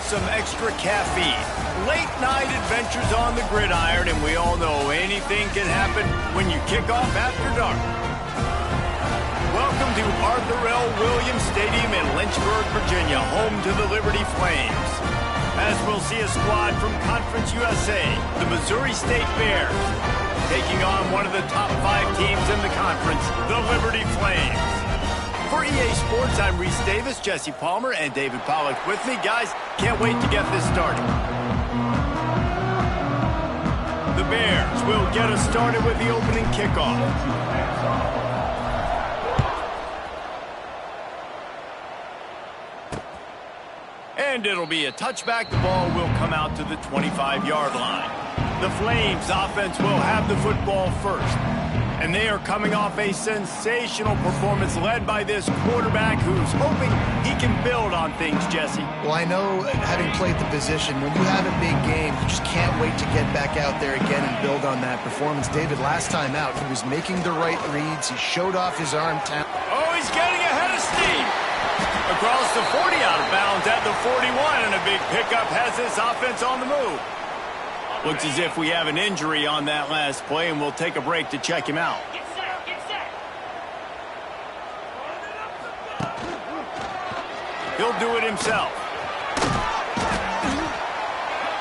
some extra caffeine. Late night adventures on the gridiron, and we all know anything can happen when you kick off after dark. Welcome to Arthur L. Williams Stadium in Lynchburg, Virginia, home to the Liberty Flames. As we'll see a squad from Conference USA, the Missouri State Bears, taking on one of the top 5 teams in the conference, the Liberty Flames. For EA Sports, I'm Reese Davis, Jesse Palmer, and David Pollack with me. Guys, can't wait to get this started. The Bears will get us started with the opening kickoff. And it'll be a touchback. The ball will come out to the 25-yard line. The Flames offense will have the football first. And they are coming off a sensational performance led by this quarterback who's hoping he can build on things, Jesse. Well, I know, having played the position, when you have a big game, you just can't wait to get back out there again and build on that performance. David, last time out, he was making the right reads. He showed off his arm talent. Oh, he's getting ahead of steam. Across the 40, out of bounds at the 41, and a big pickup has this offense on the move. Looks as if we have an injury on that last play, and we'll take a break to check him out. Get set, get set. He'll do it himself.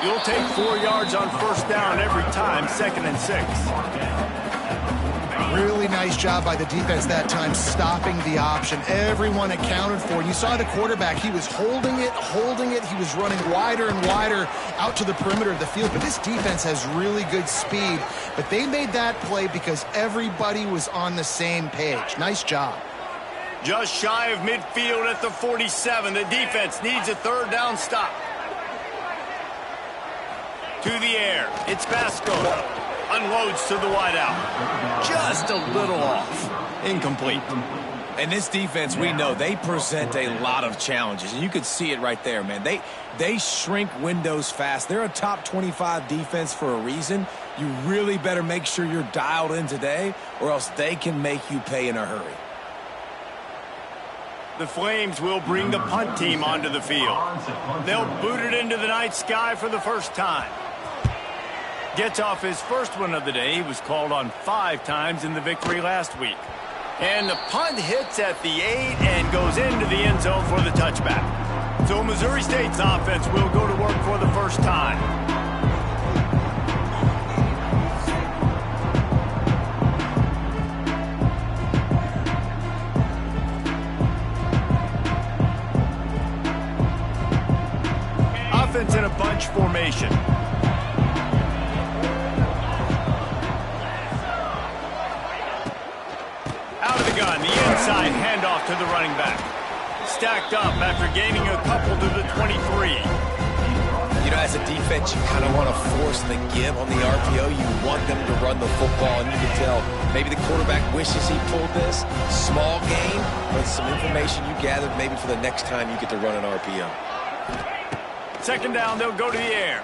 You'll take 4 yards on first down every time, 2nd and 6. Really nice job by the defense that time, stopping the option. Everyone accounted for. You saw the quarterback. He was holding it. He was running wider and wider out to the perimeter of the field. But this defense has really good speed. But they made that play because everybody was on the same page. Nice job. Just shy of midfield at the 47. The defense needs a 3rd down stop. To the air. It's Basco. Unloads to the wideout. Just a little off. Incomplete. And this defense, we know, they present a lot of challenges. And you could see it right there, man. They shrink windows fast. They're a top 25 defense for a reason. You really better make sure you're dialed in today, or else they can make you pay in a hurry. The Flames will bring the punt team onto the field. They'll boot it into the night sky for the first time. Gets off his first one of the day. He was called on 5 times in the victory last week. And the punt hits at the 8 and goes into the end zone for the touchback. So Missouri State's offense will go to work for the first time. Offense in a bunch formation. Gun, the inside handoff to the running back. Stacked up after gaining a couple to the 23. You know, as a defense, you kind of want to force the give on the RPO. You want them to run the football, and you can tell maybe the quarterback wishes he pulled this. Small gain, but some information you gathered maybe for the next time you get to run an RPO. 2nd down, they'll go to the air.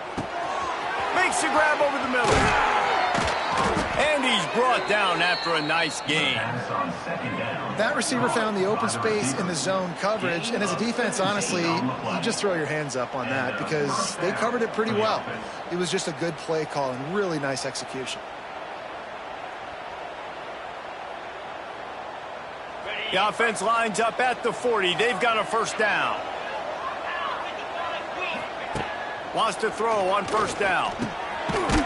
Makes the grab over the middle. And he's brought down after a nice gain. That receiver found the open space in the zone coverage, and as a defense, honestly, you just throw your hands up on that because they covered it pretty well. It was just a good play call and really nice execution. The offense lines up at the 40. They've got a first down. Wants to throw on first down.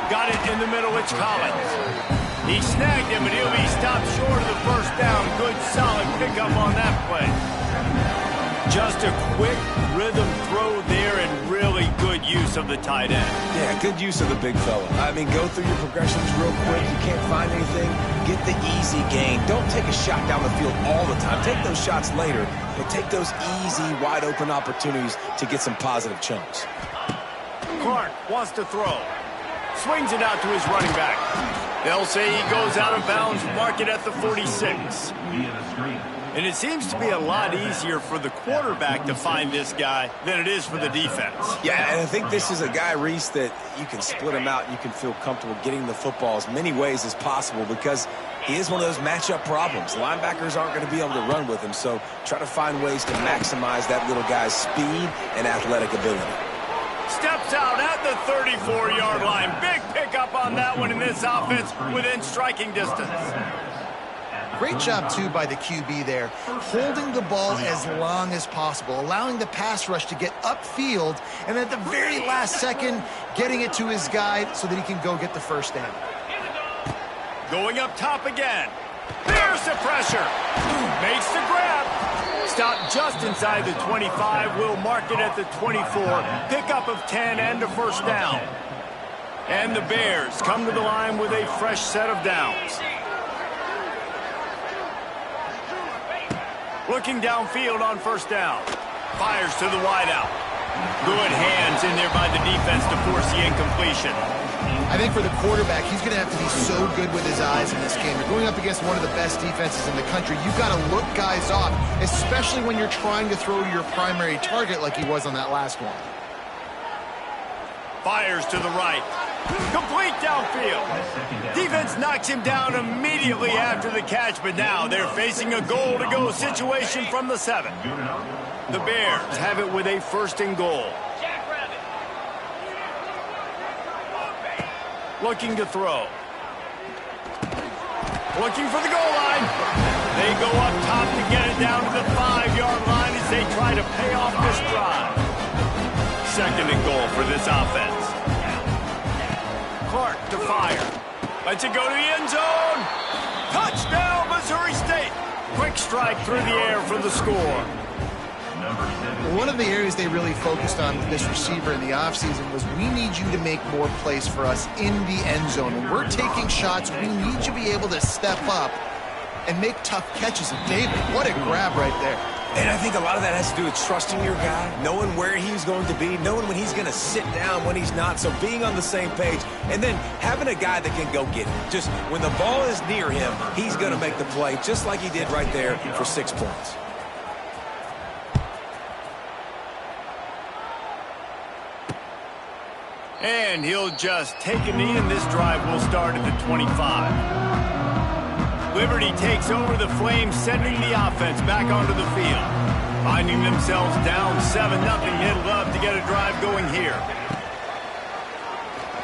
Got it in the middle. It's Collins. He snagged him, and he'll be stopped short of the first down. Good, solid pickup on that play. Just a quick rhythm throw there and really good use of the tight end. Yeah, good use of the big fella. I mean, go through your progressions real quick. You can't find anything, get the easy gain. Don't take a shot down the field all the time. Take those shots later, but take those easy, wide-open opportunities to get some positive chunks. Clark wants to throw. Swings it out to his running back. They'll say he goes out of bounds, mark it at the 46. And it seems to be a lot easier for the quarterback to find this guy than it is for the defense. Yeah, and I think this is a guy, Reese, that you can split him out. You can feel comfortable getting the football as many ways as possible because he is one of those matchup problems. Linebackers aren't going to be able to run with him, so try to find ways to maximize that little guy's speed and athletic ability. Steps out at the 34-yard line. Big pickup on that one in this offense within striking distance. Great job, too, by the QB there, holding the ball as long as possible, allowing the pass rush to get upfield, and at the very last second, getting it to his guy so that he can go get the first down. Going up top again. There's the pressure. Makes the grab. Stop just inside the 25. Will mark it at the 24. Pickup of 10 and a first down. And the Bears come to the line with a fresh set of downs. Looking downfield on first down. Fires to the wideout. Good hands in there by the defense to force the incompletion. I think for the quarterback, he's going to have to be so good with his eyes in this game. You're going up against one of the best defenses in the country. You've got to look guys off, especially when you're trying to throw to your primary target like he was on that last one. Fires to the right. Complete downfield. Defense knocks him down immediately after the catch, but now they're facing a goal-to-go situation from the 7. The Bears have it with a first and goal. Looking to throw. Looking for the goal line. They go up top to get it down to the 5-yard line as they try to pay off this drive. Second and goal for this offense. Clark to fire. Lets it go to the end zone. Touchdown, Missouri State. Quick strike through the air for the score. One of the areas they really focused on with this receiver in the offseason was we need you to make more plays for us in the end zone. When we're taking shots, we need you to be able to step up and make tough catches. And David, what a grab right there. And I think a lot of that has to do with trusting your guy, knowing where he's going to be, knowing when he's going to sit down, when he's not, so being on the same page, and then having a guy that can go get it. Just when the ball is near him, he's going to make the play, just like he did right there for 6 points. And he'll just take a knee, and this drive will start at the 25. Liberty takes over the Flames, sending the offense back onto the field. Finding themselves down 7-0, they'd love to get a drive going here.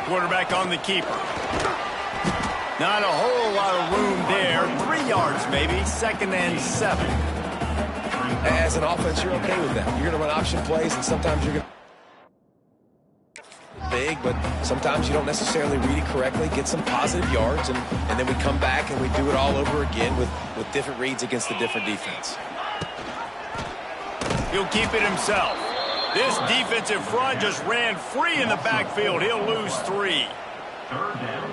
Quarterback on the keeper. Not a whole lot of room there. 3 yards maybe, 2nd and 7. As an offense, you're okay with that. You're going to run option plays, and sometimes you're going to big, but sometimes you don't necessarily read it correctly, get some positive yards, and then we come back and we do it all over again with different reads against the different defense. He'll keep it himself. This defensive front just ran free in the backfield. He'll lose 3.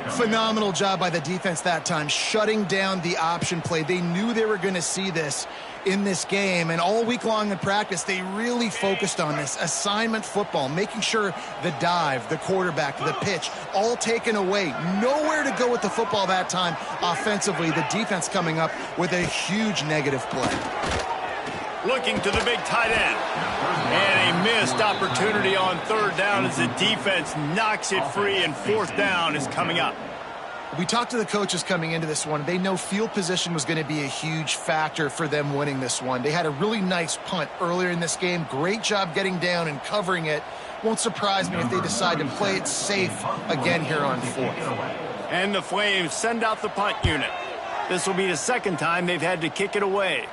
Phenomenal job by the defense that time, shutting down the option play. They knew they were going to see this in this game, and all week long in practice, they really focused on this assignment football, making sure the dive, the quarterback, the pitch, all taken away. Nowhere to go with the football that time offensively. The defense coming up with a huge negative play. Looking to the big tight end. And a missed opportunity on 3rd down as the defense knocks it free, and 4th down is coming up. We talked to the coaches coming into this one. They know field position was going to be a huge factor for them winning this one. They had a really nice punt earlier in this game. Great job getting down and covering it. Won't surprise me if they decide to play it safe again here on 4th. And the Flames send out the punt unit. This will be the 2nd time they've had to kick it away.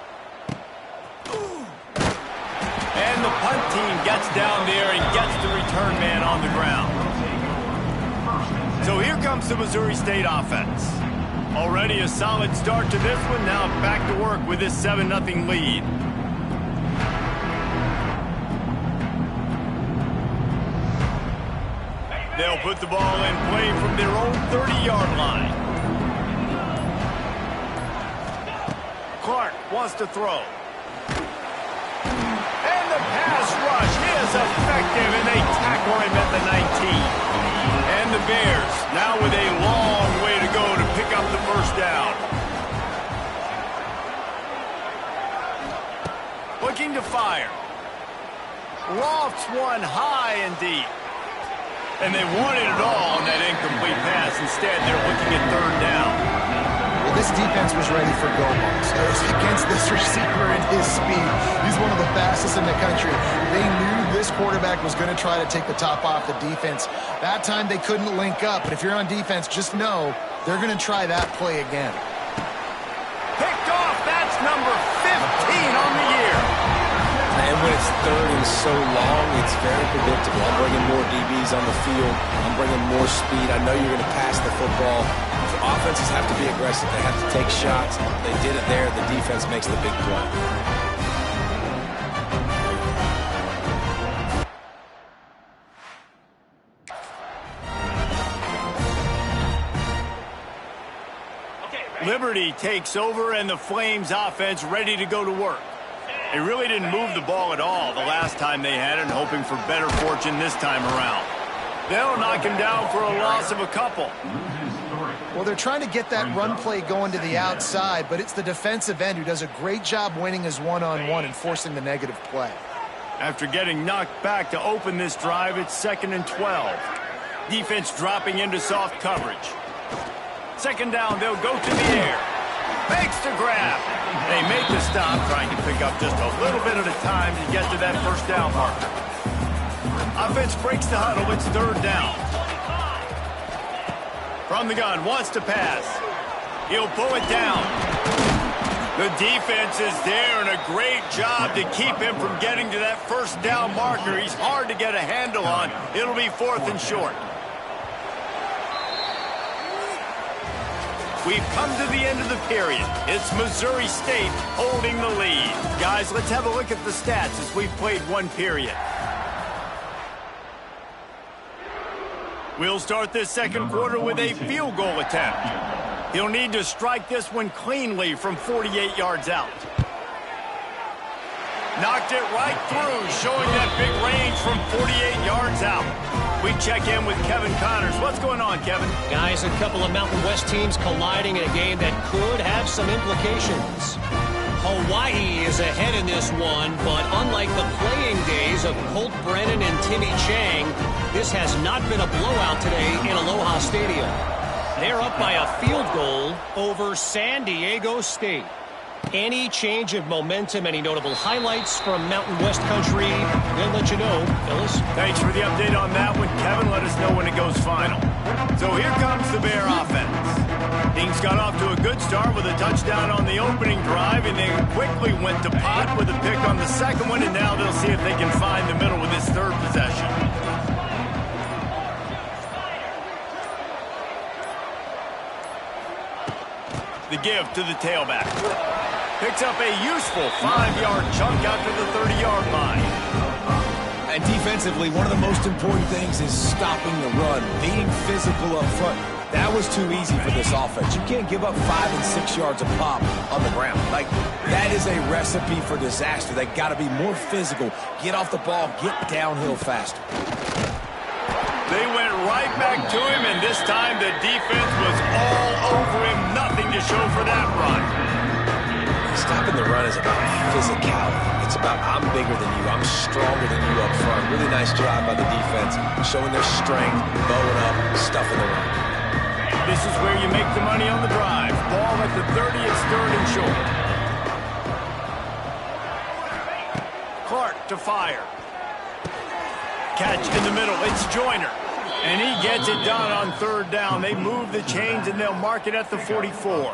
And the punt team gets down there and gets the return man on the ground. So here comes the Missouri State offense. Already a solid start to this one. Now back to work with this 7-0 lead. They'll put the ball in play from their own 30-yard line. Clark wants to throw. And the pass rush is effective, and they tackle him at the 19. And the Bears now with a long way to go to pick up the first down. Looking to fire. Lofts one high and deep. And they wanted it all on that incomplete pass. Instead, they're looking at 3rd down. Well, this defense was ready for go balls. Against this receiver and his speed, he's one of the fastest in the country. They knew this quarterback was going to try to take the top off the defense. That time they couldn't link up, but if you're on defense, just know they're going to try that play again. Picked off. That's number 15 on the year. And when it's third and so long, it's very predictable. I'm bringing more DBs on the field. I'm bringing more speed. I know you're going to pass the football. The offenses have to be aggressive. They have to take shots. They did it there. The defense makes the big play. Liberty takes over, and the Flames offense ready to go to work. They really didn't move the ball at all the last time they had it, hoping for better fortune this time around. They'll knock him down for a loss of a couple. Well, they're trying to get that run play going to the outside, but it's the defensive end who does a great job winning his one-on-one and forcing the negative play. After getting knocked back to open this drive, it's 2nd and 12. Defense dropping into soft coverage. 2nd down, they'll go to the air. Makes the grab. They make the stop, trying to pick up just a little bit at a time to get to that first down marker. Offense breaks the huddle. It's 3rd down. From the gun, wants to pass. He'll pull it down. The defense is there, and a great job to keep him from getting to that first down marker. He's hard to get a handle on. It'll be 4th and short. We've come to the end of the period. It's Missouri State holding the lead. Guys, let's have a look at the stats as we've played one period. We'll start this second quarter with a field goal attempt. He'll need to strike this one cleanly from 48 yards out. Knocked it right through, showing that big range from 48 yards out. We check in with Kevin Connors. What's going on, Kevin? Guys, a couple of Mountain West teams colliding in a game that could have some implications. Hawaii is ahead in this one, but unlike the playing days of Colt Brennan and Timmy Chang, this has not been a blowout today in Aloha Stadium. They're up by a field goal over San Diego State. Any change of momentum, any notable highlights from Mountain West country, we'll let you know. Phyllis? Thanks for the update on that one, Kevin. Let us know when it goes final. So here comes the Bear offense. Things got off to a good start with a touchdown on the opening drive, and they quickly went to pot with a pick on the second one, and now they'll see if they can find the middle with this third possession. The give to the tailback. Picks up a useful 5-yard chunk out to the 30-yard line. And defensively, one of the most important things is stopping the run, being physical up front. That was too easy for this offense. You can't give up 5 and 6 yards a pop on the ground. Like, that is a recipe for disaster. They got to be more physical, get off the ball, get downhill faster. They went right back to him, and this time the defense was all over him. Nothing to show for that run. Stopping the run is about physicality. It's about I'm bigger than you, I'm stronger than you up front. Really nice job by the defense, showing their strength, bowing up, stuffing the run. This is where you make the money on the drive. Ball at the 30, it's 3rd and short. Clark to fire. Catch in the middle, it's Joyner. And he gets it done on 3rd down. They move the chains, and they'll mark it at the 44.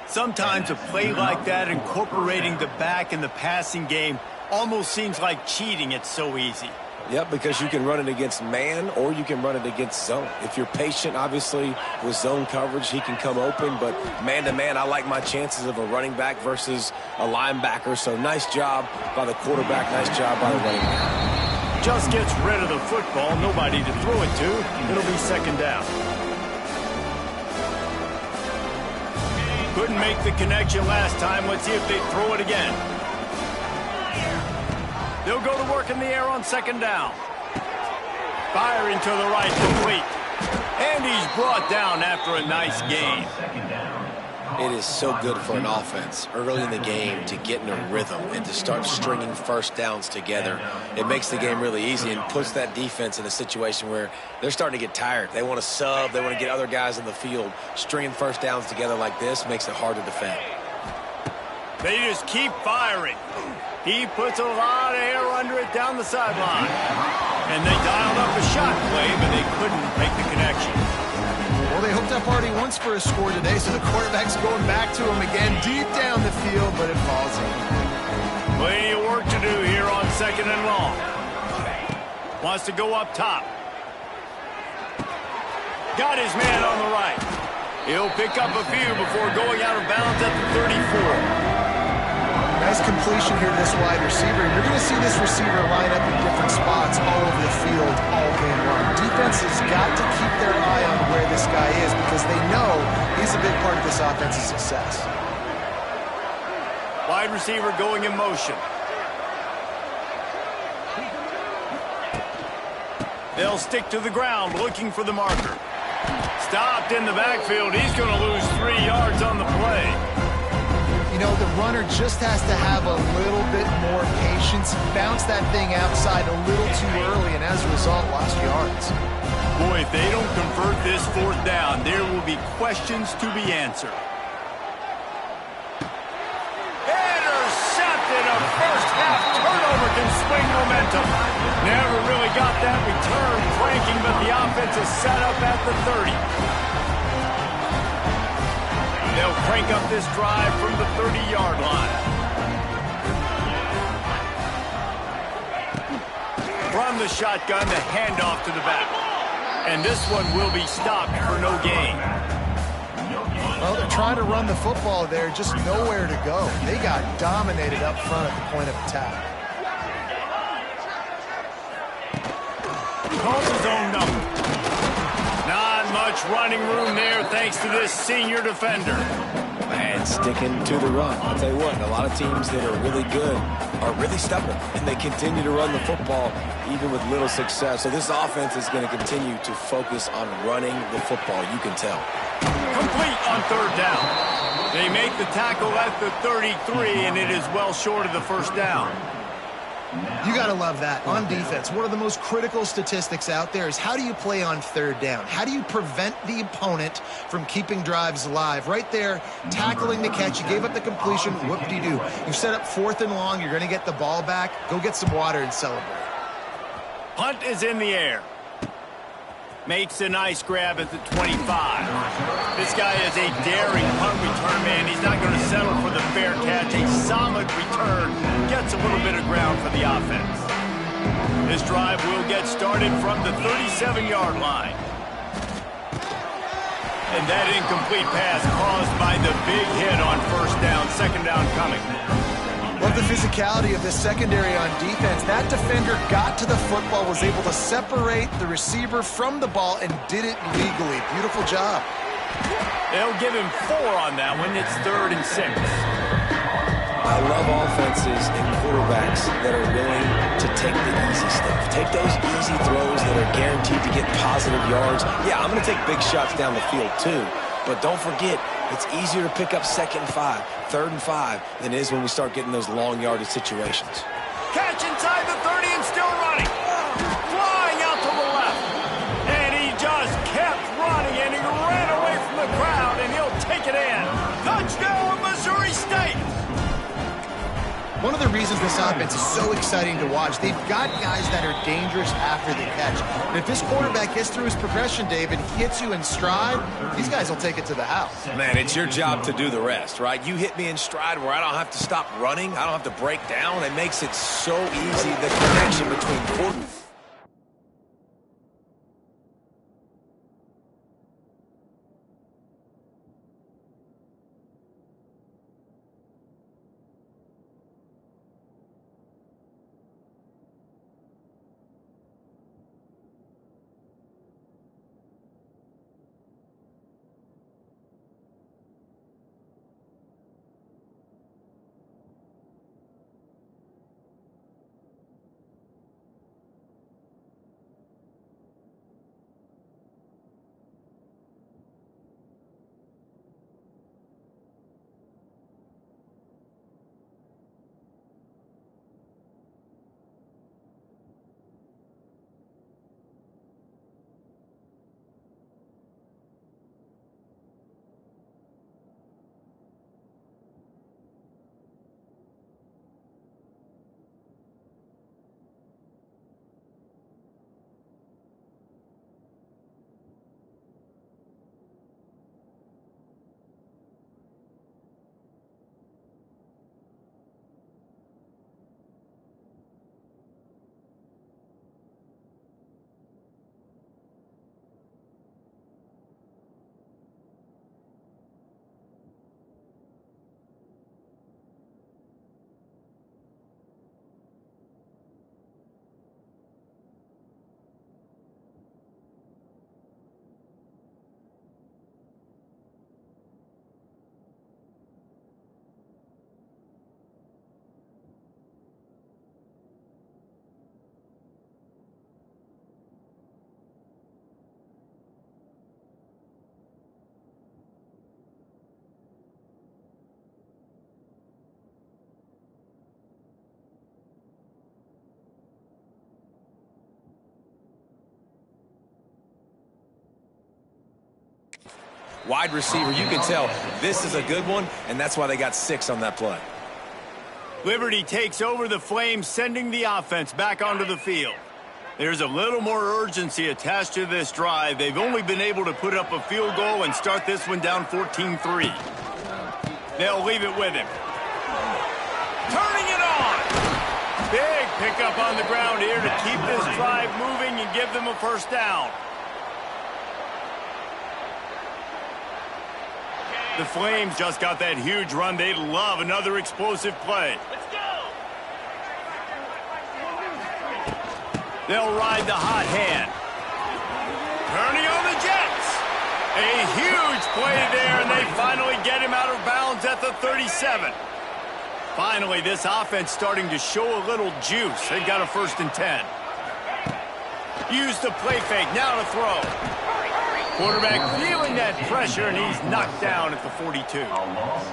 Sometimes a play like that, incorporating the back in the passing game, almost seems like cheating. It's so easy. Yep, because you can run it against man or you can run it against zone. If you're patient, obviously, with zone coverage, he can come open. But man-to-man, I like my chances of a running back versus a linebacker. So nice job by the quarterback, nice job by the running back. Just gets rid of the football, nobody to throw it to. It'll be 2nd down. Couldn't make the connection last time. Let's see if they throw it again. They'll go to work in the air on 2nd down. Firing to the right, complete. And he's brought down after a nice gain. It is so good for an offense early in the game to get in a rhythm and to start stringing first downs together. It makes the game really easy and puts that defense in a situation where they're starting to get tired. They want to sub. They want to get other guys in the field. Stringing first downs together like this makes it hard to defend. They just keep firing. He puts a lot of air under it down the sideline. And they dialed up a shot play, but they couldn't make the connection. Well, they hooked up already once for a score today, so the quarterback's going back to him again deep down the field, but it falls in. Plenty of work to do here on 2nd and long. Wants to go up top. Got his man on the right. He'll pick up a few before going out of bounds at the 34. Nice completion here to this wide receiver. You're going to see this receiver line up in different spots all over the field all game long. Defense has got to keep their eye on where this guy is because they know he's a big part of this offense's success. Wide receiver going in motion. They'll stick to the ground looking for the marker. Stopped in the backfield. He's going to lose 3 yards on the play. You know, the runner just has to have a little bit more patience, bounce that thing outside a little too early, and as a result, lost yards. Boy, if they don't convert this 4th down, there will be questions to be answered. Intercepted. A first-half turnover can swing momentum. Never really got that return cranking, but the offense is set up at the 30. They'll crank up this drive from the 30-yard line. From the shotgun, the handoff to the back. And this one will be stopped for no gain. Well, they're trying to run the football there, just nowhere to go. They got dominated up front at the point of attack. Calls his own number. Not much running room there thanks to this senior defender. And sticking to the run. I'll tell you what, a lot of teams that are really good are really stubborn, and they continue to run the football even with little success. So this offense is going to continue to focus on running the football, you can tell. Complete on 3rd down. They make the tackle at the 33, and it is well short of the 1st down. You got to love that. On defense, one of the most critical statistics out there is how do you play on 3rd down? How do you prevent the opponent from keeping drives alive? Right there, tackling the catch. You gave up the completion. Whoop-de-doo. You set up 4th and long. You're going to get the ball back. Go get some water and celebrate. Punt is in the air. Makes a nice grab at the 25. This guy is a daring punt return man. He's not going to settle for the fair catch. A solid return. Gets a little bit of ground for the offense. This drive will get started from the 37-yard line. And that incomplete pass caused by the big hit on 1st down. 2nd down coming. Love the physicality of this secondary on defense. That defender got to the football, was able to separate the receiver from the ball, and did it legally. Beautiful job. They'll give him 4 on that one. It's 3rd and 6. I love offenses and quarterbacks that are willing to take the easy stuff. Take those easy throws that are guaranteed to get positive yards. Yeah, I'm going to take big shots down the field too. But don't forget, it's easier to pick up 2nd and 5, 3rd and 5 than it is when we start getting those long yardage situations. Catch inside the 30 and still running. Flying out to the left. And he just kept running, and he ran away from the crowd, and he'll take it in. Touchdown, Missouri State. One of the reasons this offense is so exciting to watch, they've got guys that are dangerous after the catch. And if this quarterback gets through his progression, David, hits you in stride, these guys will take it to the house. Man, it's your job to do the rest, right? You hit me in stride where I don't have to stop running. I don't have to break down. It makes it so easy, the connection between quarterbacks. wide receiver. You can tell this is a good one, and that's why they got 6 on that play. Liberty takes over the Flames, sending the offense back onto the field. There's a little more urgency attached to this drive. They've only been able to put up a field goal and start this one down 14-3. They'll leave it with him. Turning it on! Big pickup on the ground here to keep this drive moving and give them a first down. The Flames just got that huge run. They'd love another explosive play. Let's go! They'll ride the hot hand. Turning on the Jets. A huge play there, and they finally get him out of bounds at the 37. Finally, this offense starting to show a little juice. They've got a 1st and 10. Use the play fake, now to throw. Quarterback feeling that pressure, and he's knocked down at the 42.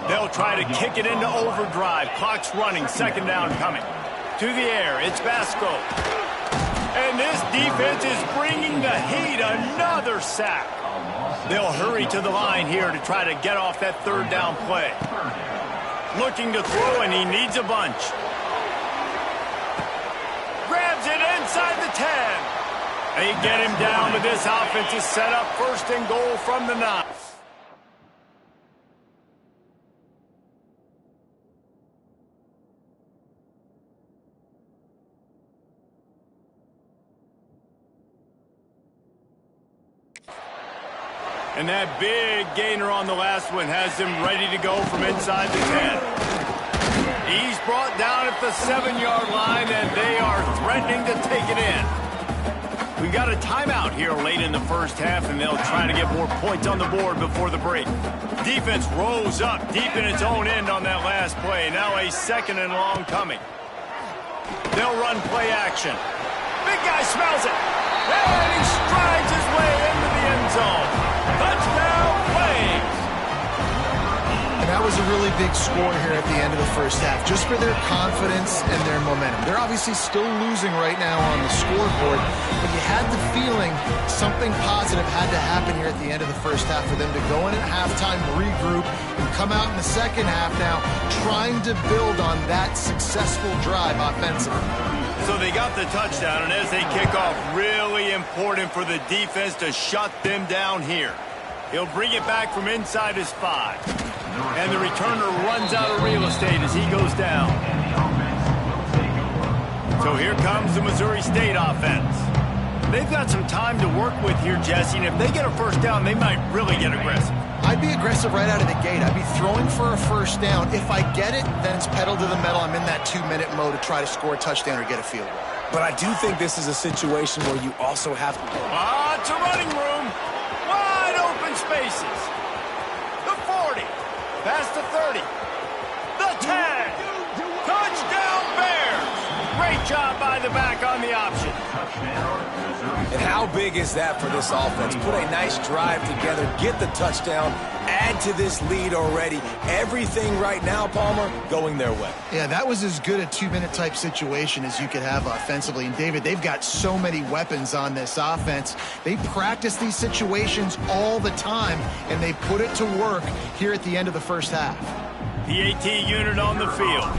They'll try to kick it into overdrive. Clock's running, 2nd down coming. To the air, it's Vasco. And this defense is bringing the heat, another sack. They'll hurry to the line here to try to get off that 3rd down play. Looking to throw, and he needs a bunch. Grabs it inside the 10. They get him down, but this offense is set up 1st and goal from the 9. And that big gainer on the last one has him ready to go from inside the 10. He's brought down at the 7-yard line, and they are threatening to take it in. We've got a timeout here late in the first half, and they'll try to get more points on the board before the break. Defense rose up deep in its own end on that last play. Now a 2nd and long coming. They'll run play action. Big guy smells it. And he strides his way into the end zone. Touchdown, Flames! And that was a really big score here at the end of the first half, just for their confidence and their momentum. They're obviously still losing right now on the scoreboard, but you had the feeling something positive had to happen here at the end of the first half for them to go in at halftime, regroup, and come out in the second half now trying to build on that successful drive offensively. So they got the touchdown, and as they kick off, really important for the defense to shut them down here. He'll bring it back from inside his 5. And the returner runs out of real estate as he goes down. So here comes the Missouri State offense. They've got some time to work with here, Jesse, and if they get a first down, they might really get aggressive. I'd be aggressive right out of the gate. I'd be throwing for a first down. If I get it, then it's pedal to the metal. I'm in that 2-minute mode to try to score a touchdown or get a field goal. But I do think this is a situation where you also have to... It's a running room. Wide open spaces. The 40. Past the 30. The 10. Touchdown, Bears. Great job by the back on the option. And how big is that for this offense? Put a nice drive together, get the touchdown, add to this lead already. Everything right now, Palmer, going their way. Yeah, that was as good a 2-minute type situation as you could have offensively. And, David, they've got so many weapons on this offense. They practice these situations all the time, and they put it to work here at the end of the first half. The AT unit on the field.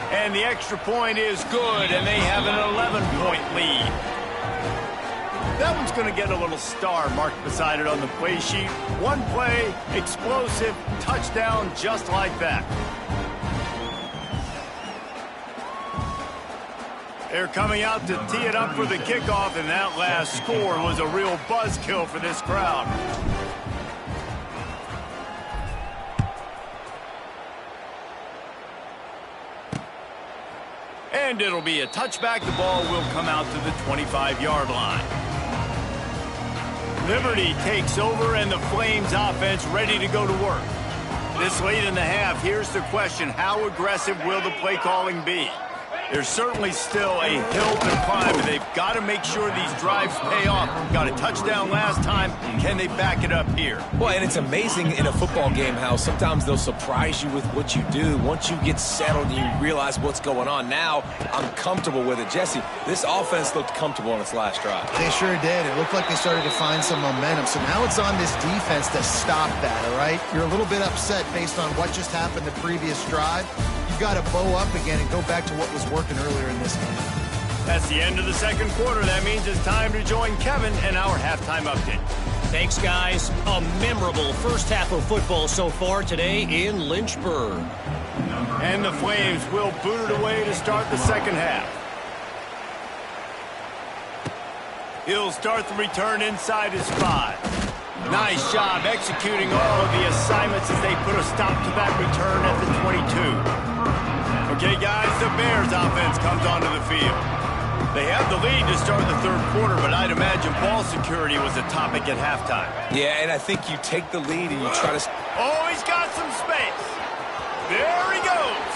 And the extra point is good, and they have an 11-point lead. That one's going to get a little star marked beside it on the play sheet. One play, explosive, touchdown, just like that. They're coming out to tee it up for the kickoff, and that last score was a real buzzkill for this crowd. And it'll be a touchback. The ball will come out to the 25-yard line. Liberty takes over, and the Flames offense ready to go to work. This late in the half, here's the question: how aggressive will the play calling be? There's certainly still a hill to climb, and they've got to make sure these drives pay off. Got a touchdown last time. Can they back it up here? Well, and it's amazing in a football game how sometimes they'll surprise you with what you do. Once you get settled and you realize what's going on, now I'm comfortable with it. Jesse, this offense looked comfortable on its last drive. They sure did. It looked like they started to find some momentum. So now it's on this defense to stop that, all right? You're a little bit upset based on what just happened the previous drive. You've got to bow up again and go back to what was working earlier in this game. That's the end of the second quarter. That means it's time to join Kevin and our halftime update. Thanks, guys. A memorable first half of football so far today in Lynchburg. And the Flames will boot it away to start the second half. He'll start the return inside his 5. Nice job executing all of the assignments as they put a stop to that return at the 22. Okay, guys, the Bears offense comes onto the field. They have the lead to start the third quarter, but I'd imagine ball security was a topic at halftime. Yeah, and I think you take the lead and you try to... Oh, he's got some space. There he goes.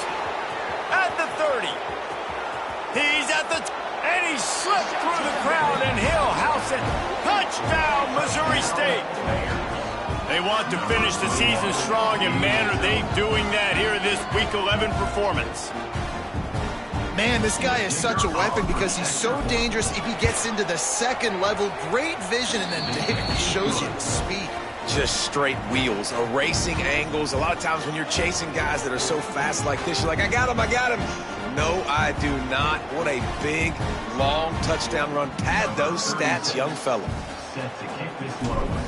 At the 30. He's at the... And he slipped through the crowd, and he'll house it. Touchdown, Missouri State. They want to finish the season strong, and man, are they doing that here in this Week 11 performance. Man, this guy is such a weapon because he's so dangerous if he gets into the second level. Great vision, and then David shows you the speed. Just straight wheels, erasing angles. A lot of times when you're chasing guys that are so fast like this, you're like, I got him, I got him. No, I do not. What a big, long touchdown run. Pad those stats, young fella. Set to kick this one away.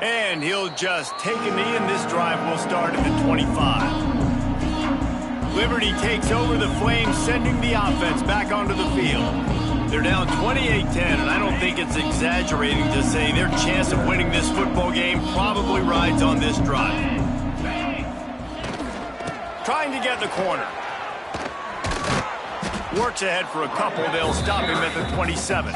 And he'll just take a knee, and this drive will start at the 25. Liberty takes over the Flames, sending the offense back onto the field. They're down 28-10, and I don't think it's exaggerating to say their chance of winning this football game probably rides on this drive. Trying to get the corner. Works ahead for a couple. They'll stop him at the 27.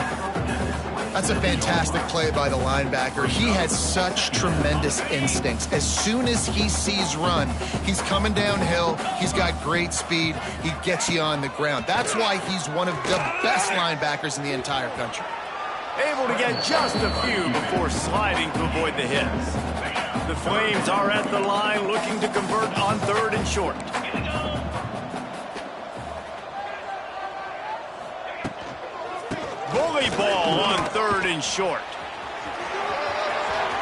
That's a fantastic play by the linebacker. He has such tremendous instincts. As soon as he sees run, he's coming downhill. He's got great speed. He gets you on the ground. That's why he's one of the best linebackers in the entire country. Able to get just a few before sliding to avoid the hits. The Flames are at the line looking to convert on 3rd and short. Bully ball on 3rd and short.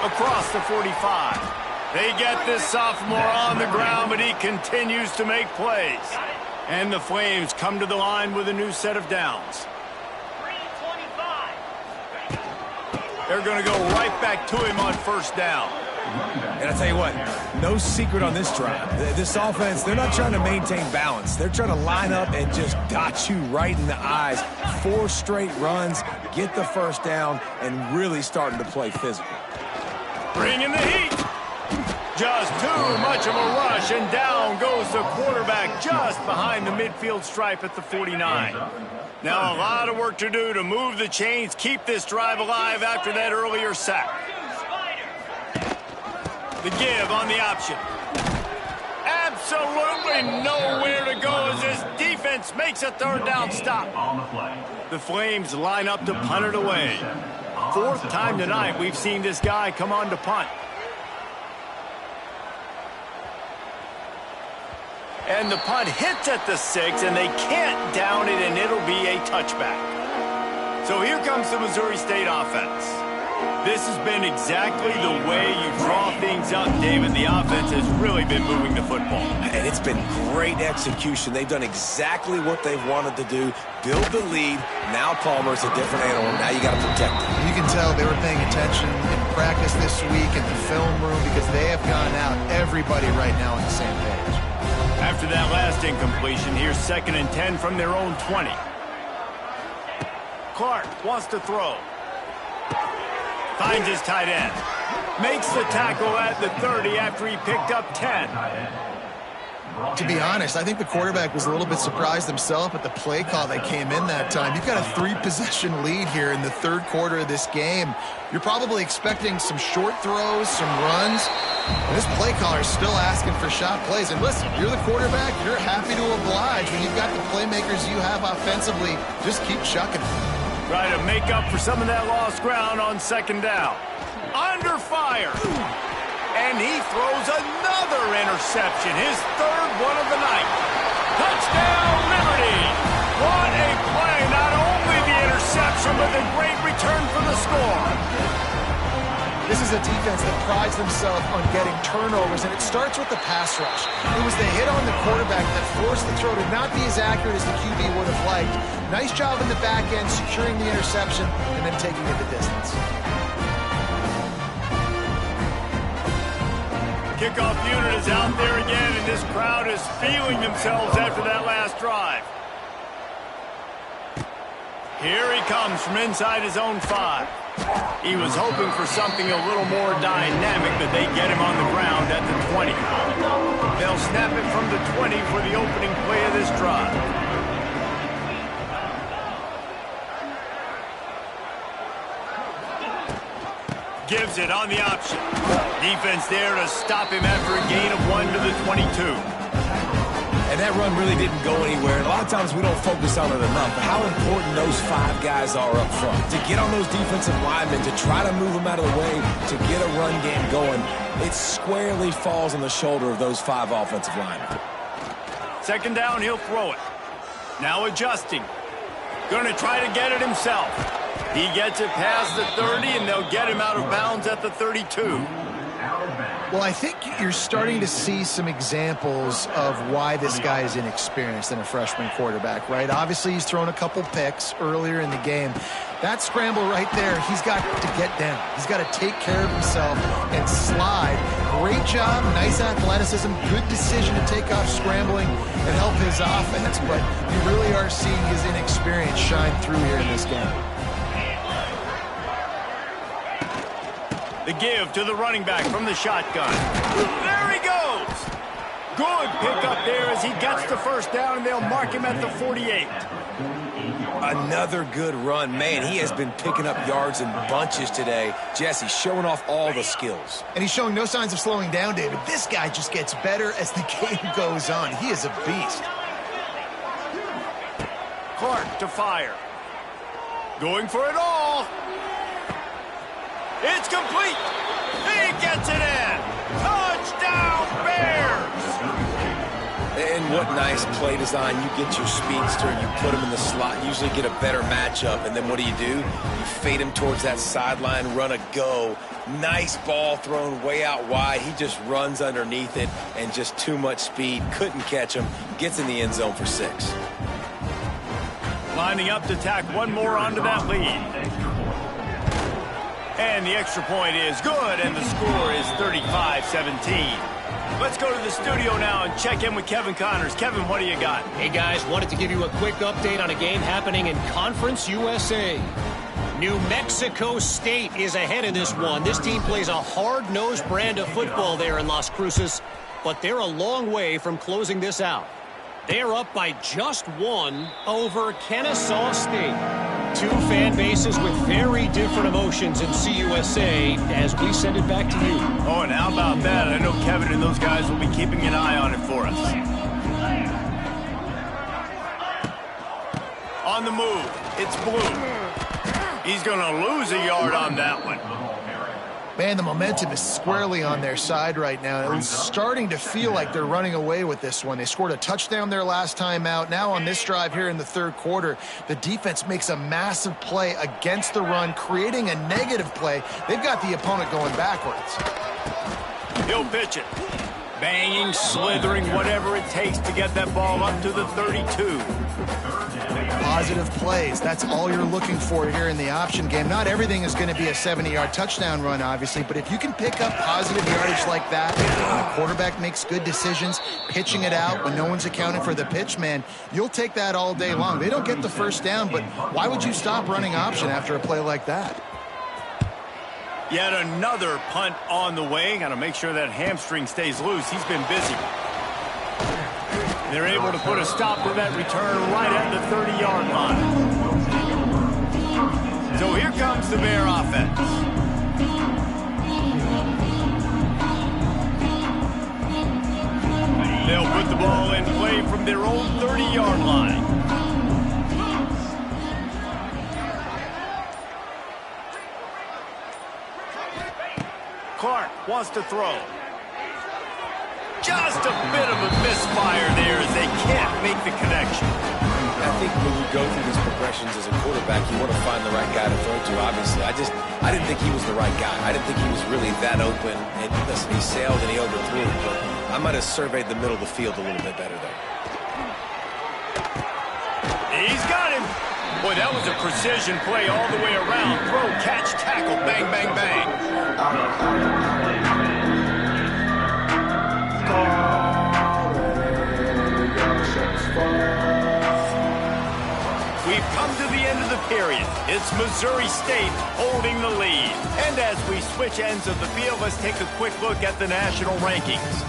Across the 45. They get this sophomore on the ground, but he continues to make plays. And the Flames come to the line with a new set of downs. They're going to go right back to him on 1st down. And I tell you what, no secret on this drive. This offense, they're not trying to maintain balance. They're trying to line up and just dot you right in the eyes. 4 straight runs, get the 1st down, and really starting to play physical. Bringing the heat. Just too much of a rush, and down goes the quarterback just behind the midfield stripe at the 49. Now a lot of work to do to move the chains, keep this drive alive after that earlier sack. The give on the option. Absolutely nowhere to go as this defense makes a 3rd down stop. The Flames line up to punt it away. 4th time tonight we've seen this guy come on to punt. And the punt hits at the 6, and they can't down it, and it'll be a touchback. So here comes the Missouri State offense. This has been exactly the way you draw things up, David. The offense has really been moving the football. And it's been great execution. They've done exactly what they've wanted to do. Build the lead. Now Palmer's a different animal. Now you got to protect him. You can tell they were paying attention in practice this week in the film room because they have gone out, everybody right now on the same page. After that last incompletion, here's 2nd and 10 from their own 20. Clark wants to throw. Finds his tight end. Makes the tackle at the 30 after he picked up 10. To be honest, I think the quarterback was a little bit surprised himself at the play call that came in that time. You've got a 3-possession lead here in the third quarter of this game. You're probably expecting some short throws, some runs. And this play caller is still asking for shot plays. And listen, you're the quarterback. You're happy to oblige. When you've got the playmakers you have offensively, just keep chucking it. Try to make up for some of that lost ground on second down. Under fire. And he throws another interception, his third one of the night. Touchdown, Liberty! What a play! Not only the interception, but the great return for the score. This is a defense that prides themselves on getting turnovers, and it starts with the pass rush. It was the hit on the quarterback that forced the throw to not be as accurate as the QB would have liked. Nice job in the back end, securing the interception, and then taking it the distance. Kickoff unit is out there again, and this crowd is feeling themselves after that last drive. Here he comes from inside his own 5. He was hoping for something a little more dynamic, but they get him on the ground at the 20. They'll snap it from the 20 for the opening play of this drive. Gives it on the option. Defense there to stop him after a gain of 1 to the 22. And that run really didn't go anywhere. And a lot of times we don't focus on it enough. But how important those 5 guys are up front. To get on those defensive linemen, to try to move them out of the way, to get a run game going, it squarely falls on the shoulder of those 5 offensive linemen. Second down, he'll throw it. Now adjusting. Going to try to get it himself. He gets it past the 30, and they'll get him out of bounds at the 32. Well, I think you're starting to see some examples of why this guy is inexperienced in a freshman quarterback, right? Obviously, he's thrown a couple picks earlier in the game. That scramble right there, he's got to get down. He's got to take care of himself and slide. Great job, nice athleticism, good decision to take off scrambling and help his offense, but you really are seeing his inexperience shine through here in this game. The give to the running back from the shotgun. There he goes! Good pickup there as he gets the first down, and they'll mark him at the 48. Another good run. Man, he has been picking up yards in bunches today. Jesse showing off all the skills. And he's showing no signs of slowing down, David. This guy just gets better as the game goes on. He is a beast. Clark to fire. Going for it all. It's complete. He gets it in. Touchdown, Bears. And what nice play design. You get your speedster, you put him in the slot, usually get a better matchup, and then what do? You fade him towards that sideline, run a go. Nice ball thrown way out wide. He just runs underneath it, and just too much speed. Couldn't catch him. Gets in the end zone for 6. Lining up to tack one more onto that lead. And the extra point is good, and the score is 35-17. Let's go to the studio now and check in with Kevin Connors. Kevin, what do you got? Hey, guys, wanted to give you a quick update on a game happening in Conference USA. New Mexico State is ahead in this one. This team plays a hard-nosed brand of football there in Las Cruces, but they're a long way from closing this out. They're up by just 1 over Kennesaw State. 2 fan bases with very different emotions in CUSA as we send it back to you. Oh, and how about that? I know Kevin and those guys will be keeping an eye on it for us. On the move, it's Blue. He's going to lose a yard on that one. Man, the momentum is squarely on their side right now. It's starting to feel like they're running away with this one. They scored a touchdown their last time out. Now on this drive here in the third quarter, the defense makes a massive play against the run, creating a negative play. They've got the opponent going backwards. He'll pitch it. Banging, slithering, whatever it takes to get that ball up to the 32. Positive plays. That's all you're looking for here in the option game. Not everything is going to be a 70-yard touchdown run, obviously, but if you can pick up positive yardage like that, and the quarterback makes good decisions, pitching it out when no one's accounting for the pitch, man, you'll take that all day long. They don't get the first down, but why would you stop running option after a play like that? Yet another punt on the way. Got to make sure that hamstring stays loose. He's been busy. They're able to put a stop to that return right at the 30-yard line. So here comes the Bear offense. They'll put the ball in play from their own 30-yard line. Clark wants to throw. Just a bit of a misfire there as they can't make the connection. I think when you go through these progressions as a quarterback, you want to find the right guy to throw to, obviously. I didn't think he was the right guy. I didn't think he was really that open. And listen, he sailed and he overthrew, but I might have surveyed the middle of the field a little bit better there. He's got him. Boy, that was a precision play all the way around. Throw, catch, tackle, bang, bang, bang. We've come to the end of the period. It's Missouri State holding the lead. And as we switch ends of the field, let's take a quick look at the national rankings.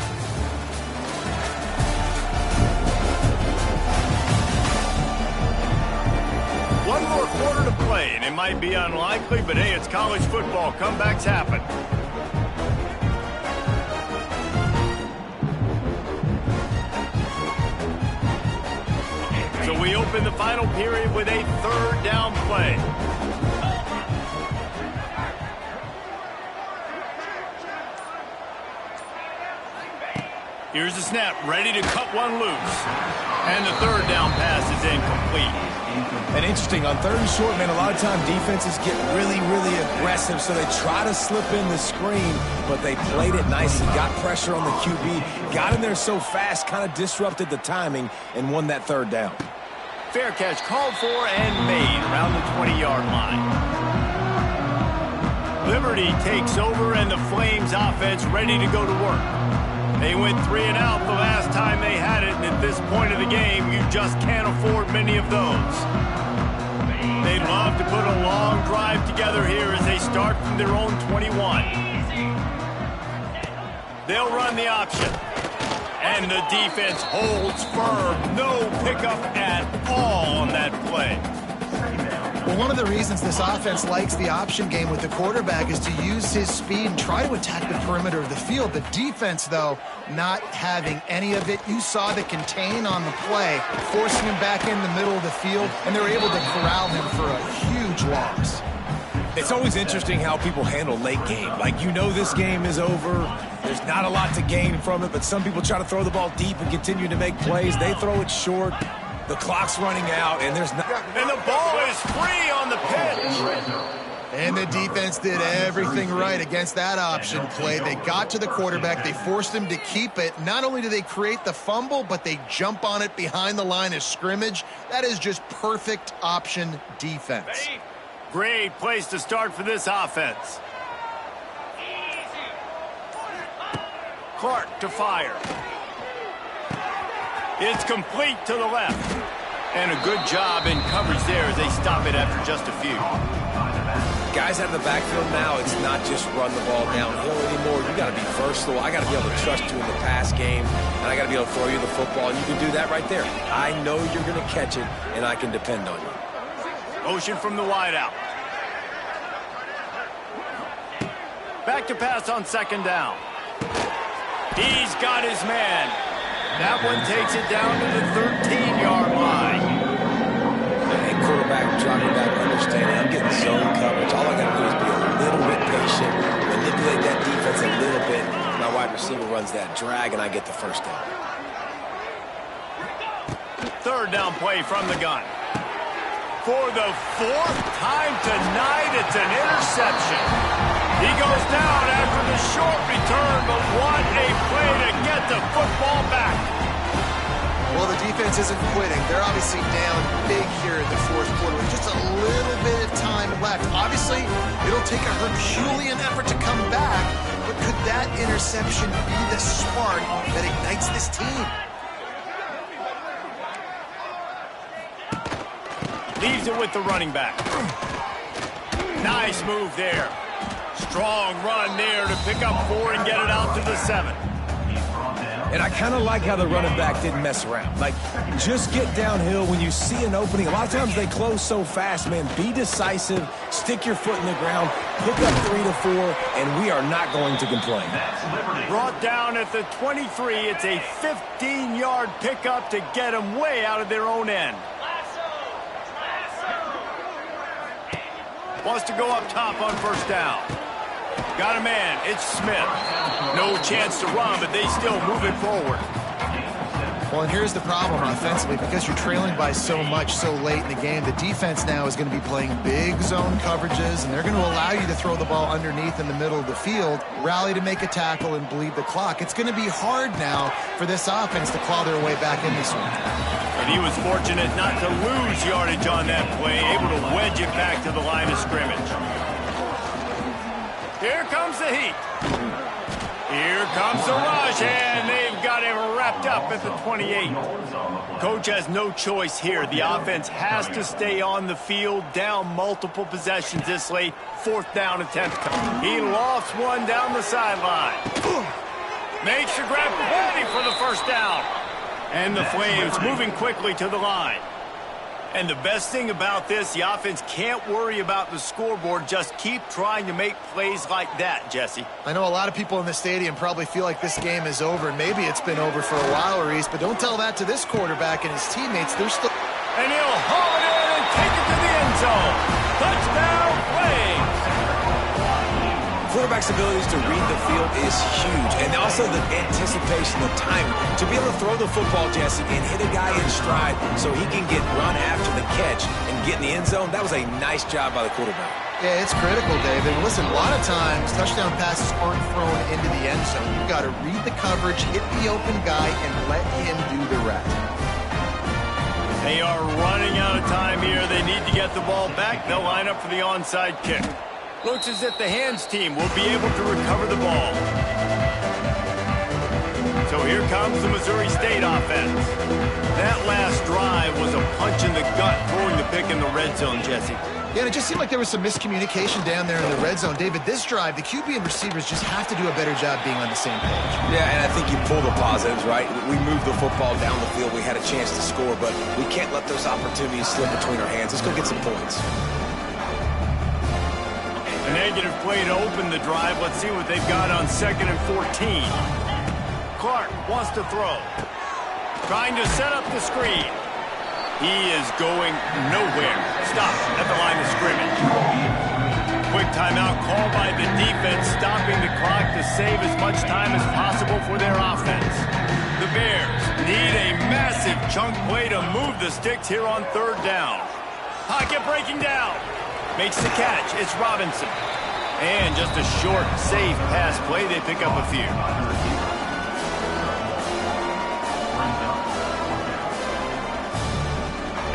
One more quarter to play, and it might be unlikely, but hey, it's college football. Comebacks happen. So we open the final period with a third down play. Here's the snap, ready to cut one loose. And the third down pass is incomplete. And interesting, on third and short, man, a lot of time defenses get really, really aggressive, so they try to slip in the screen, but they played it nicely, got pressure on the QB, got in there so fast, kind of disrupted the timing, and won that third down. Fair catch called for and made around the 20-yard line. Liberty takes over, and the Flames offense ready to go to work. They went 3 and out the last time they had it, and at this point of the game, you just can't afford many of those. They'd love to put a long drive together here as they start from their own 21. They'll run the option. And the defense holds firm. No pickup at all on that play. Well, one of the reasons this offense likes the option game with the quarterback is to use his speed and try to attack the perimeter of the field. The defense, though, not having any of it. You saw the contain on the play, forcing him back in the middle of the field, and they're able to corral him for a huge loss. It's always interesting how people handle late game. Like, you know this game is over. There's not a lot to gain from it, but some people try to throw the ball deep and continue to make plays. They throw it short. The clock's running out, and there's not... And the ball is free on the pitch. And the defense did everything right against that option play. They got to the quarterback. They forced him to keep it. Not only do they create the fumble, but they jump on it behind the line of scrimmage. That is just perfect option defense. Great place to start for this offense. Clark to fire. It's complete to the left. And a good job in coverage there as they stop it after just a few. Guys out of the backfield now, it's not just run the ball downhill anymore. You got to be versatile. I got to be able to trust you in the pass game, and I got to be able to throw you the football, and you can do that right there. I know you're going to catch it, and I can depend on you. Motion from the wideout. Back to pass on second down. He's got his man. That one takes it down to the 13-yard line. And quarterback dropping back, understanding I'm getting zone coverage. All I got to do is be a little bit patient, manipulate that defense a little bit. My wide receiver runs that drag, and I get the first down. Third down play from the gun. For the fourth time tonight, it's an interception. He goes down after the short return, but what a play to get the football back. Well, the defense isn't quitting. They're obviously down big here in the fourth quarter with just a little bit of time left. Obviously, it'll take a Herculean effort to come back, but could that interception be the spark that ignites this team? Leaves it with the running back. Nice move there. Strong run there to pick up 4 and get it out to the 7. He's brought down And I kind of like how the running back didn't mess around. Like, just get downhill when you see an opening. A lot of times they close so fast, man. Be decisive, stick your foot in the ground, pick up 3 to 4, and we are not going to complain. Brought down at the 23. It's a 15-yard pickup to get them way out of their own end. Wants to go up top on first down. Got a man. It's Smith. No chance to run, but they still move it forward. Well, and here's the problem offensively. Because you're trailing by so much so late in the game, the defense now is going to be playing big zone coverages, and they're going to allow you to throw the ball underneath in the middle of the field, rally to make a tackle, and bleed the clock. It's going to be hard now for this offense to claw their way back in this one. And he was fortunate not to lose yardage on that play, able to wedge it back to the line of scrimmage. Here comes the heat. Here comes the rush, and they've got him wrapped up at the 28. Coach has no choice here. The offense has to stay on the field, down multiple possessions this late. 4th down attempt. He lost one down the sideline. Makes the grab ready for the first down. And the Flames moving quickly to the line. And the best thing about this, the offense can't worry about the scoreboard. Just keep trying to make plays like that, Jesse. I know a lot of people in the stadium probably feel like this game is over, and maybe it's been over for a while, Reese, but don't tell that to this quarterback and his teammates. They're still... And he'll haul it in and take it to the end zone. Touchdown, Flames! Quarterback's abilities to read the field is huge, and also the anticipation, the timing. To be able to throw the football, Jesse, and hit a guy in stride so he can get run after the catch and get in the end zone, that was a nice job by the quarterback. Yeah, it's critical, David. Listen, a lot of times touchdown passes aren't thrown into the end zone. You've got to read the coverage, hit the open guy, and let him do the rest. They are running out of time here. They need to get the ball back. They'll line up for the onside kick. Looks as if the hands team will be able to recover the ball. So here comes the Missouri State offense. That last drive was a punch in the gut, throwing the pick in the red zone, Jesse. Yeah, and it just seemed like there was some miscommunication down there in the red zone. David, this drive, the QB and receivers just have to do a better job being on the same page. Yeah, and I think you pull the positives, right? We moved the football down the field. We had a chance to score, but we can't let those opportunities slip between our hands. Let's go get some points. A negative play to open the drive. Let's see what they've got on 2nd and 14. Clark wants to throw. Trying to set up the screen. He is going nowhere. Stop at the line of scrimmage. Quick timeout call by the defense, stopping the clock to save as much time as possible for their offense. The Bears need a massive chunk play to move the sticks here on 3rd down. Pocket breaking down. Makes the catch. It's Robinson. And just a short, safe pass play. They pick up a few.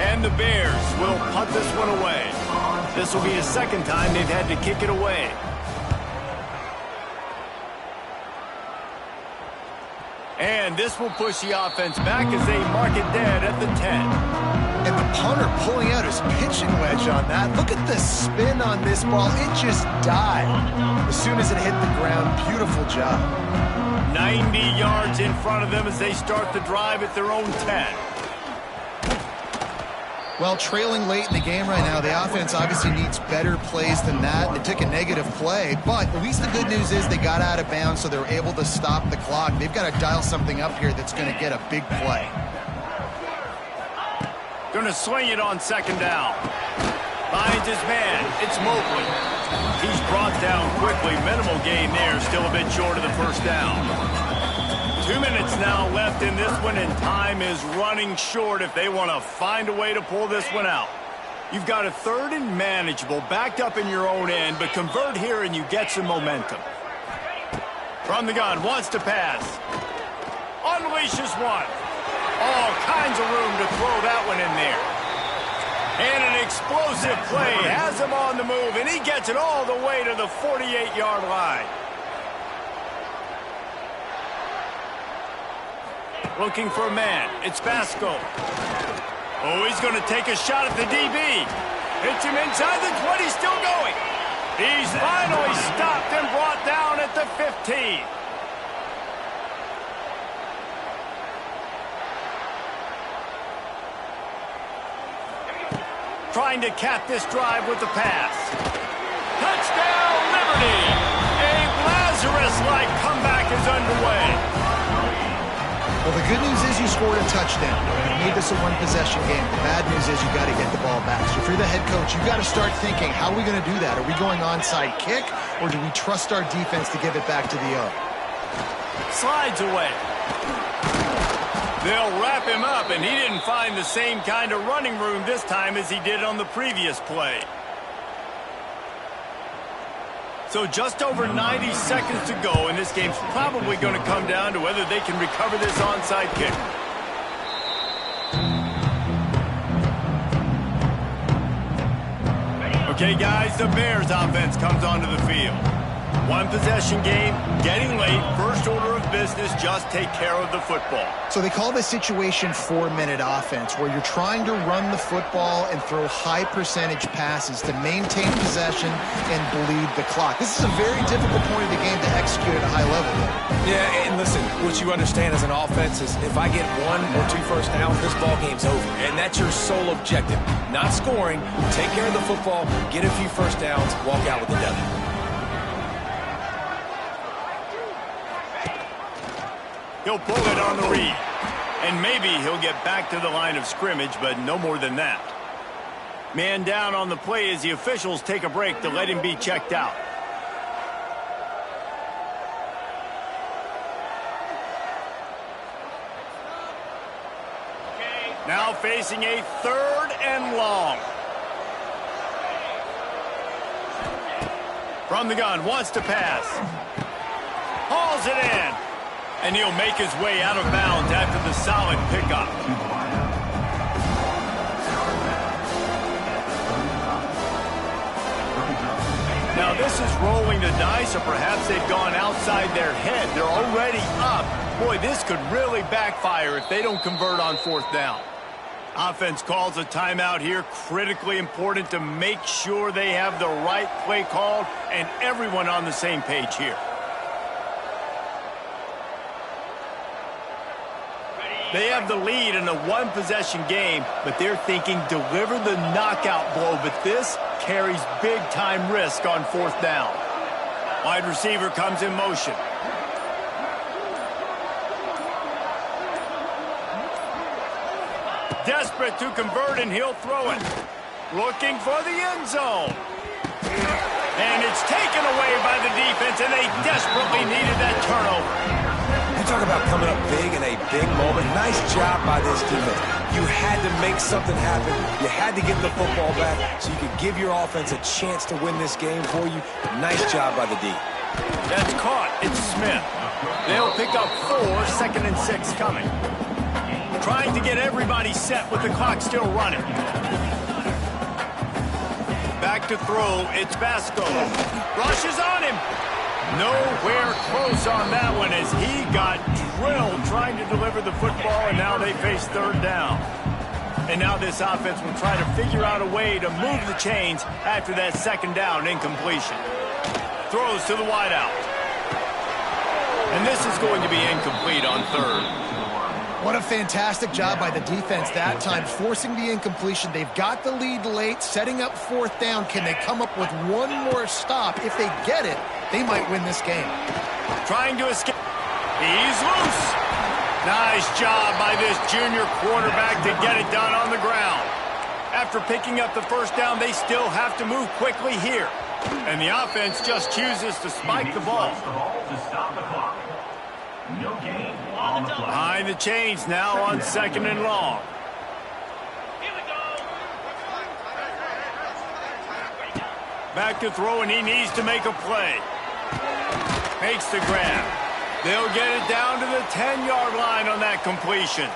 And the Bears will punt this one away. This will be the 2nd time they've had to kick it away. And this will push the offense back as they mark it dead at the 10. And the punter pulling out his pitching wedge on that. Look at the spin on this ball. It just died as soon as it hit the ground. Beautiful job. 90 yards in front of them as they start the drive at their own 10. Well, trailing late in the game right now, the offense obviously needs better plays than that. They took a negative play, but at least the good news is they got out of bounds, so they were able to stop the clock. They've got to dial something up here that's going to get a big play. Going to swing it on 2nd down. Finds his man. It's Mobley. He's brought down quickly. Minimal gain there. Still a bit short of the first down. 2 minutes now left in this one, and time is running short if they want to find a way to pull this one out. You've got a 3rd and manageable, backed up in your own end, but convert here and you get some momentum. From the gun, wants to pass. Unleashes one. All kinds of room to throw that one in there. And an explosive play has him on the move, and he gets it all the way to the 48-yard line. Looking for a man. It's Vasco. Oh, he's going to take a shot at the DB. Hits him inside the 20, still going. He's finally stopped and brought down at the 15. trying to cap this drive with the pass. Touchdown, Liberty! A Lazarus-like comeback is underway. Well, the good news is you scored a touchdown. You made this a one-possession game. The bad news is you got to get the ball back. So if you're the head coach, you got to start thinking, how are we going to do that? Are we going onside kick, or do we trust our defense to give it back to the O? Slides away. They'll wrap him up, and he didn't find the same kind of running room this time as he did on the previous play. So just over 90 seconds to go, and this game's probably going to come down to whether they can recover this onside kick. Okay, guys, the Bears offense comes onto the field. One possession game, getting late, first order of business, just take care of the football. So they call this situation 4-minute offense, where you're trying to run the football and throw high percentage passes to maintain possession and bleed the clock. This is a very difficult point of the game to execute at a high level. Yeah, and listen, what you understand as an offense is if I get 1 or 2 first downs, this ball game's over. And that's your sole objective. Not scoring, take care of the football, get a few first downs, walk out with the W. He'll pull it on the read. And maybe he'll get back to the line of scrimmage, but no more than that. Man down on the play as the officials take a break to let him be checked out. Now facing a 3rd and long. From the gun, wants to pass. Hauls it in. And he'll make his way out of bounds after the solid pickup. Now this is rolling the dice, or perhaps they've gone outside their head. They're already up. Boy, this could really backfire if they don't convert on 4th down. Offense calls a timeout here. Critically important to make sure they have the right play called and everyone on the same page here. They have the lead in a one-possession game, but they're thinking deliver the knockout blow, but this carries big-time risk on 4th down. Wide receiver comes in motion. Desperate to convert, and he'll throw it. Looking for the end zone. And it's taken away by the defense, and they desperately needed that turnover. You talk about coming up big in a big moment. Nice job by this defense. You had to make something happen. You had to get the football back so you could give your offense a chance to win this game for you. Nice job by the D. That's caught. It's Smith. They'll pick up 4, 2nd and 6 coming. Trying to get everybody set with the clock still running. Back to throw. It's Vasco. Rushes on him. Nowhere close on that one as he got drilled trying to deliver the football, and now they face 3rd down. And now this offense will try to figure out a way to move the chains after that 2nd down incompletion. Throws to the wideout. And this is going to be incomplete on 3rd. What a fantastic job by the defense that time, forcing the incompletion. They've got the lead late, setting up 4th down. Can they come up with one more stop? If they get it, they might win this game. Trying to escape. He's loose. Nice job by this junior quarterback to get it done on the ground. After picking up the 1st down, they still have to move quickly here. And the offense just chooses to spike the ball. To stop the clock. No gain on the play. Behind the chains now on 2nd and long. Back to throw, and he needs to make a play. Makes the grab. They'll get it down to the 10-yard line on that completion.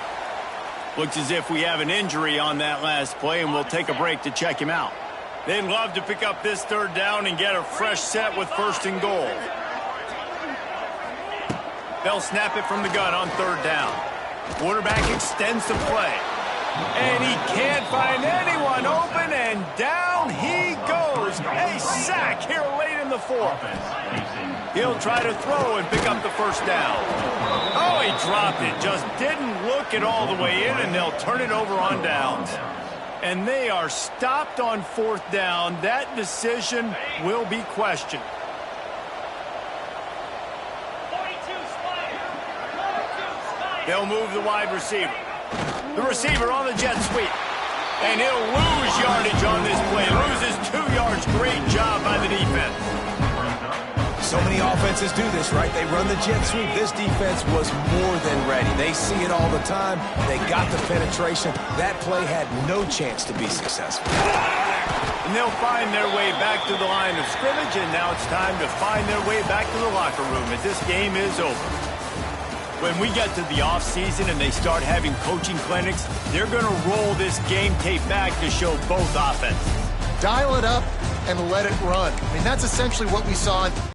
Looks as if we have an injury on that last play, and we'll take a break to check him out. They'd love to pick up this 3rd down and get a fresh set with 1st and goal. They'll snap it from the gun on 3rd down. Quarterback extends the play. And he can't find anyone open, and down he goes. A sack here late in the 4th. He'll try to throw and pick up the 1st down. Oh, he dropped it. Just didn't look it all the way in, and they'll turn it over on downs. And they are stopped on 4th down. That decision will be questioned. They'll move the wide receiver. The receiver on the jet sweep. And he'll lose yardage on this play. Loses 2 yards. Great job by the defense. So many offenses do this, right? They run the jet sweep. This defense was more than ready. They see it all the time. They got the penetration. That play had no chance to be successful. And they'll find their way back to the line of scrimmage, and now it's time to find their way back to the locker room as this game is over. When we get to the offseason and they start having coaching clinics, they're going to roll this game tape back to show both offenses. Dial it up and let it run. I mean, that's essentially what we saw.